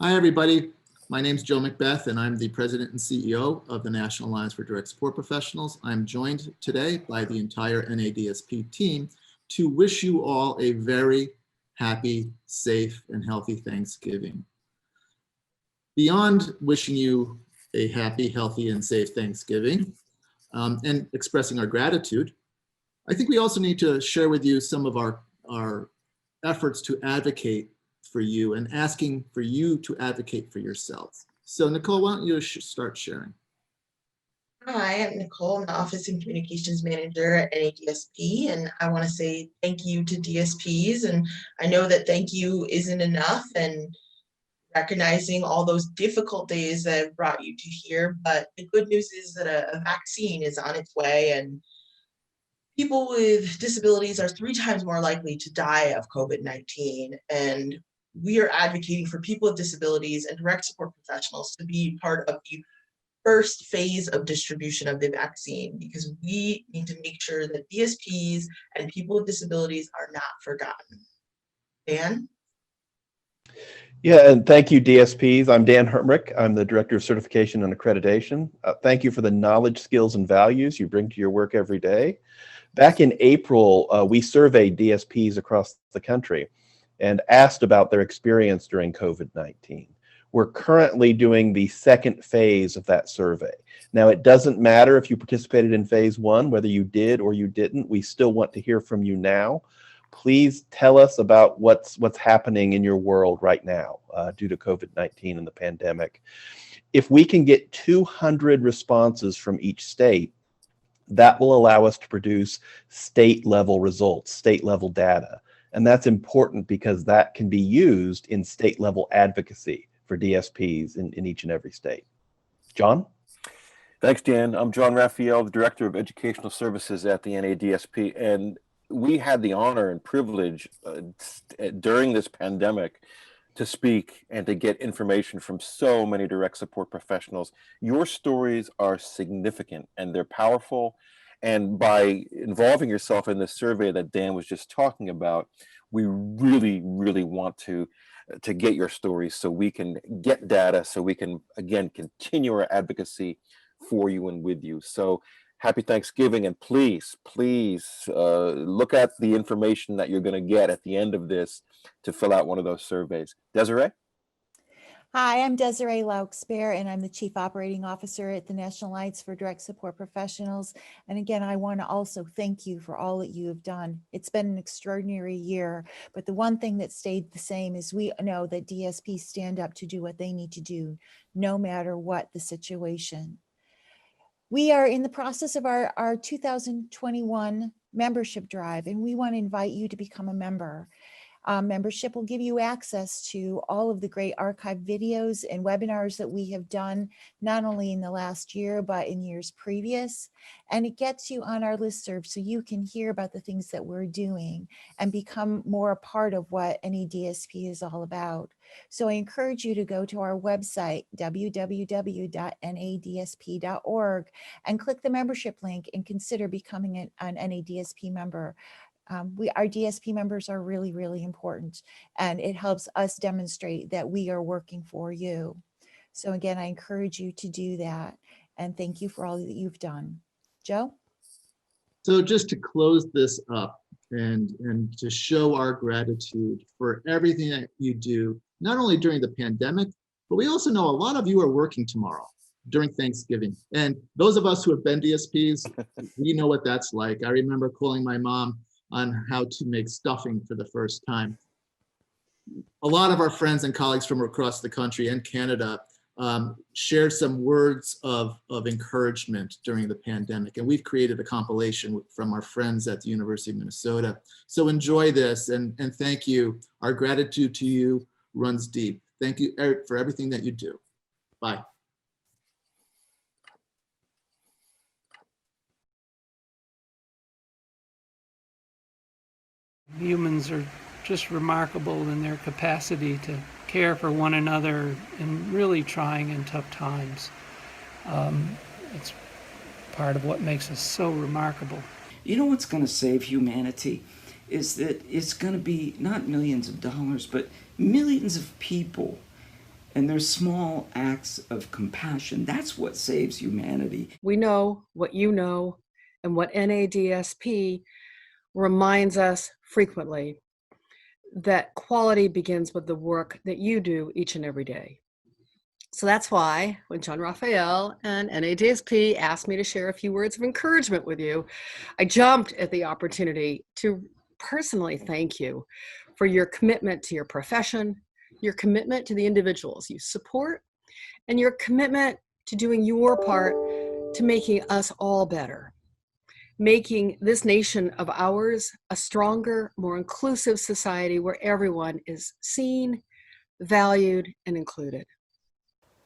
Hi, everybody. My name is Joe Macbeth, and I'm the President and CEO of the National Alliance for Direct Support Professionals. I'm joined today by the entire NADSP team to wish you all a very happy, safe, and healthy Thanksgiving. Beyond wishing you a happy, healthy, and safe Thanksgiving and expressing our gratitude, I think we also need to share with you some of our efforts to advocate for you and asking for you to advocate for yourselves. So Nicole, why don't you start sharing? Hi, I'm Nicole. I'm the Office and Communications Manager at NADSP, and I want to say thank you to DSPs. And I know that thank you isn't enough, and recognizing all those difficult days that have brought you to here. But the good news is that a vaccine is on its way, and people with disabilities are 3 times more likely to die of COVID-19. And we are advocating for people with disabilities and direct support professionals to be part of the first phase of distribution of the vaccine, because we need to make sure that DSPs and people with disabilities are not forgotten. Dan? Yeah, and thank you, DSPs. I'm Dan Hermreck. I'm the Director of Certification and Accreditation. Thank you for the knowledge, skills, and values you bring to your work every day. Back in April, we surveyed DSPs across the country and asked about their experience during COVID-19. We're currently doing the second phase of that survey. Now, it doesn't matter if you participated in phase one, whether you did or you didn't. We still want to hear from you now. Please tell us about what's happening in your world right now due to COVID-19 and the pandemic. If we can get 200 responses from each state, that will allow us to produce state-level results, state-level data. And that's important because that can be used in state-level advocacy for DSPs in each and every state. John? Thanks, Dan. I'm John Raffaele, the Director of Educational Services at the NADSP, and we had the honor and privilege during this pandemic to speak and to get information from so many direct support professionals. Your stories are significant and they're powerful. And by involving yourself in this survey that Dan was just talking about, we really, really want to get your stories so we can get data, so we can, again, continue our advocacy for you and with you. So happy Thanksgiving, and please look at the information that you're going to get at the end of this to fill out one of those surveys. Desiree? Hi, I'm Desiree Lauxbear, and I'm the Chief Operating Officer at the National Alliance for Direct Support Professionals. And again, I want to also thank you for all that you have done. It's been an extraordinary year, but the one thing that stayed the same is we know that DSPs stand up to do what they need to do, no matter what the situation. We are in the process of our 2021 membership drive, and we want to invite you to become a member. Membership will give you access to all of the great archive videos and webinars that we have done, not only in the last year, but in years previous. And it gets you on our listserv so you can hear about the things that we're doing and become more a part of what NADSP is all about. So I encourage you to go to our website, www.nadsp.org, and click the membership link and consider becoming an NADSP member. Our DSP members are really, really important, and it helps us demonstrate that we are working for you. So again, I encourage you to do that, and thank you for all that you've done. Joe? So just to close this up and to show our gratitude for everything that you do, not only during the pandemic, but we also know a lot of you are working tomorrow during Thanksgiving. And those of us who have been DSPs, we know what that's like. I remember calling my mom on how to make stuffing for the first time. A lot of our friends and colleagues from across the country and Canada shared some words of encouragement during the pandemic. And we've created a compilation from our friends at the University of Minnesota. So enjoy this and thank you. Our gratitude to you runs deep. Thank you for everything that you do. Bye. Humans are just remarkable in their capacity to care for one another in really trying and tough times. It's part of what makes us so remarkable. You know what's going to save humanity is that it's going to be not millions of dollars, but millions of people And they're small acts of compassion. That's what saves humanity. We know what you know and what NADSP reminds us frequently, that quality begins with the work that you do each and every day. So that's why when John Raffaele and NADSP asked me to share a few words of encouragement with you, I jumped at the opportunity to personally thank you for your commitment to your profession, your commitment to the individuals you support, and your commitment to doing your part to making us all better, making this nation of ours a stronger, more inclusive society where everyone is seen, valued, and included.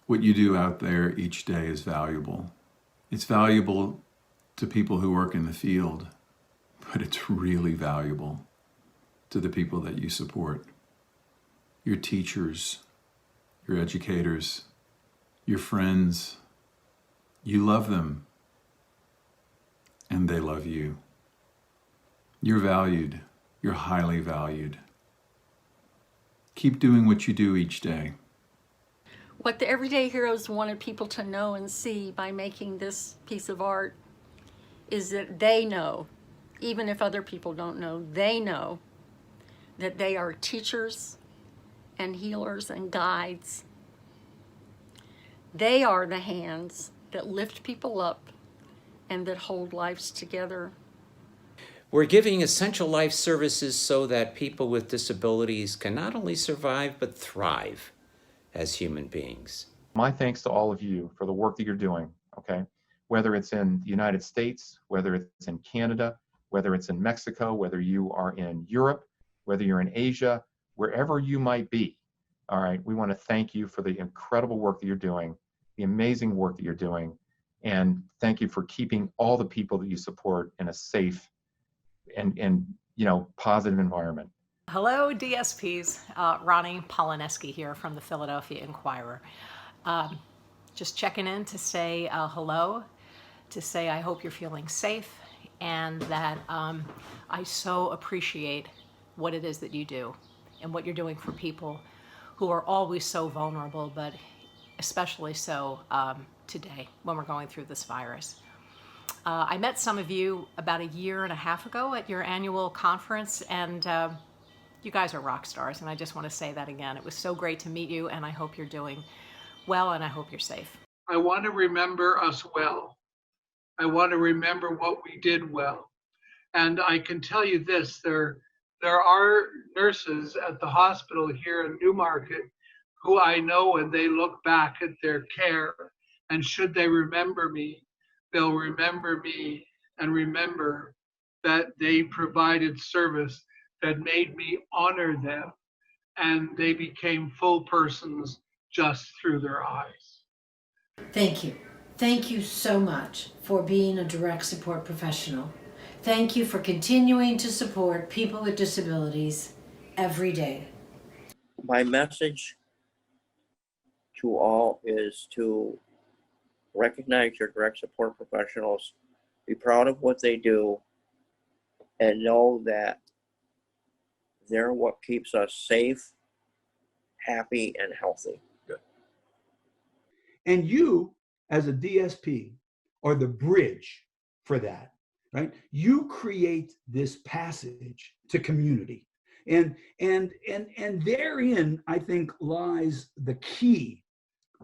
What you do out there each day is valuable. It's valuable to people who work in the field, but it's really valuable to the people that you support. Your teachers, your educators, your friends. You love them, and they love you. You're valued. You're highly valued. Keep doing what you do each day. What the Everyday Heroes wanted people to know and see by making this piece of art is that they know, even if other people don't know, they know that they are teachers and healers and guides. They are the hands that lift people up and that hold lives together. We're giving essential life services so that people with disabilities can not only survive but thrive as human beings. My thanks to all of you for the work that you're doing, okay? Whether it's in the United States, whether it's in Canada, whether it's in Mexico, whether you are in Europe, whether you're in Asia, wherever you might be, all right? We want to thank you for the incredible work that you're doing, the amazing work that you're doing, and thank you for keeping all the people that you support in a safe and positive environment. Hello, DSPs. Ronnie Polineski here from the Philadelphia Inquirer. Just checking in to say hello, to say I hope you're feeling safe, and that I so appreciate what it is that you do and what you're doing for people who are always so vulnerable, but especially so today when we're going through this virus. I met some of you about a year and a half ago at your annual conference, and you guys are rock stars, and I just want to say that again. It was so great to meet you, and I hope you're doing well, and I hope you're safe. I want to remember us well. I want to remember what we did well. And I can tell you this, there are nurses at the hospital here in Newmarket who I know when they look back at their care, and should they remember me, they'll remember me and remember that they provided service that made me honor them, and they became full persons just through their eyes. Thank you. Thank you so much for being a direct support professional. Thank you for continuing to support people with disabilities every day. My message to all is to recognize your direct support professionals, be proud of what they do, and know that they're what keeps us safe, happy, and healthy. Good. And you, as a DSP, are the bridge for that, right? You create this passage to community. And therein, I think, lies the key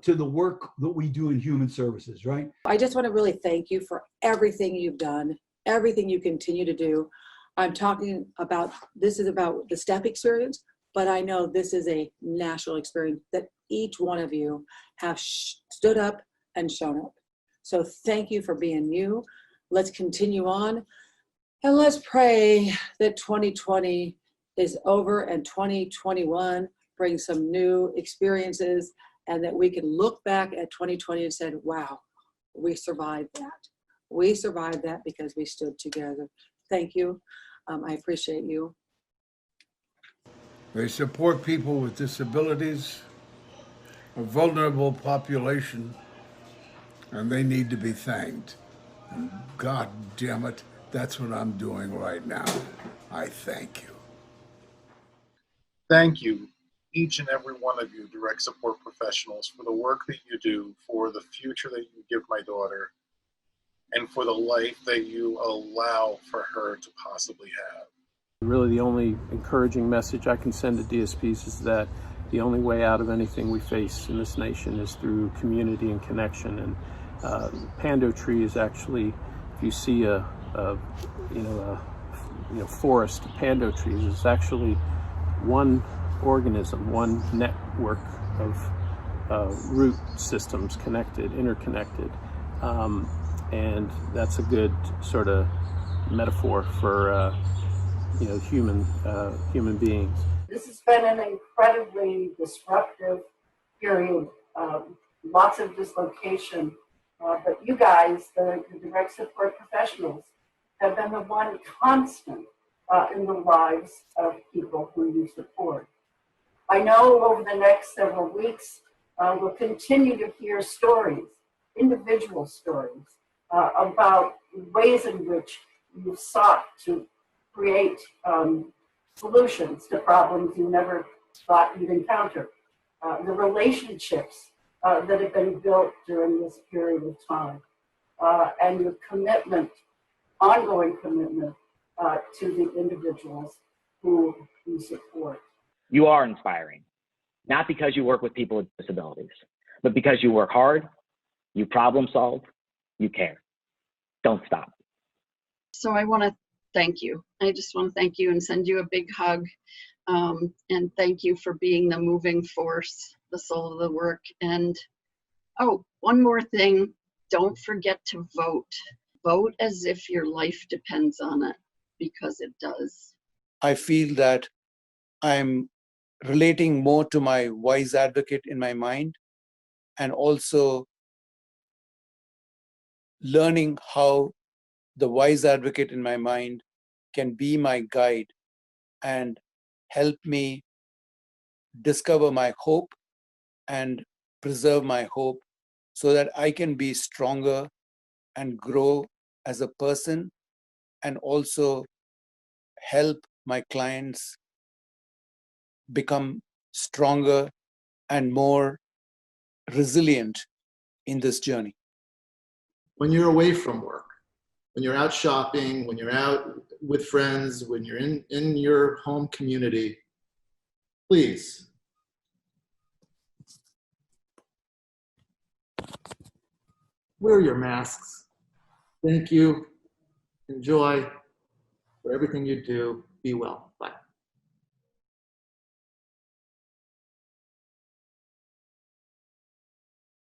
to the work that we do in human services, right? I just want to really thank you for everything you've done, everything you continue to do. I'm talking about, this is about the STEP experience, but I know this is a national experience that each one of you have stood up and shown up. So thank you for being you. Let's continue on, and let's pray that 2020 is over and 2021 brings some new experiences, and that we can look back at 2020 and said, wow, we survived that. We survived that because we stood together. Thank you. I appreciate you. They support people with disabilities, a vulnerable population, and they need to be thanked. And God damn it, that's what I'm doing right now. I thank you. Thank you, each and every one of you direct support professionals for the work that you do, for the future that you give my daughter, and for the life that you allow for her to possibly have. Really, the only encouraging message I can send to DSPs is that the only way out of anything we face in this nation is through community and connection. And Pando tree is actually, if you see a forest of Pando trees, it's actually one organism, one network of root systems connected, interconnected. And that's a good sort of metaphor for human beings. This has been an incredibly disruptive period, lots of dislocation, but you guys, the direct support professionals, have been the one constant in the lives of people who you support. I know over the next several weeks, we'll continue to hear stories, individual stories, about ways in which you've sought to create solutions to problems you never thought you'd encounter. The relationships that have been built during this period of time, and your commitment, ongoing commitment to the individuals who you support. You are inspiring, not because you work with people with disabilities, but because you work hard, you problem solve, you care. Don't stop. So I want to thank you. I just want to thank you and send you a big hug. And thank you for being the moving force, the soul of the work. And oh, one more thing, don't forget to vote. Vote as if your life depends on it, because it does. I feel that I'm relating more to my wise advocate in my mind, and also learning how the wise advocate in my mind can be my guide and help me discover my hope and preserve my hope so that I can be stronger and grow as a person, and also help my clients become stronger and more resilient in this journey. When you're away from work, when you're out shopping, when you're out with friends, when you're in your home community, please wear your masks. Thank you. Enjoy for everything you do. Be well. Bye.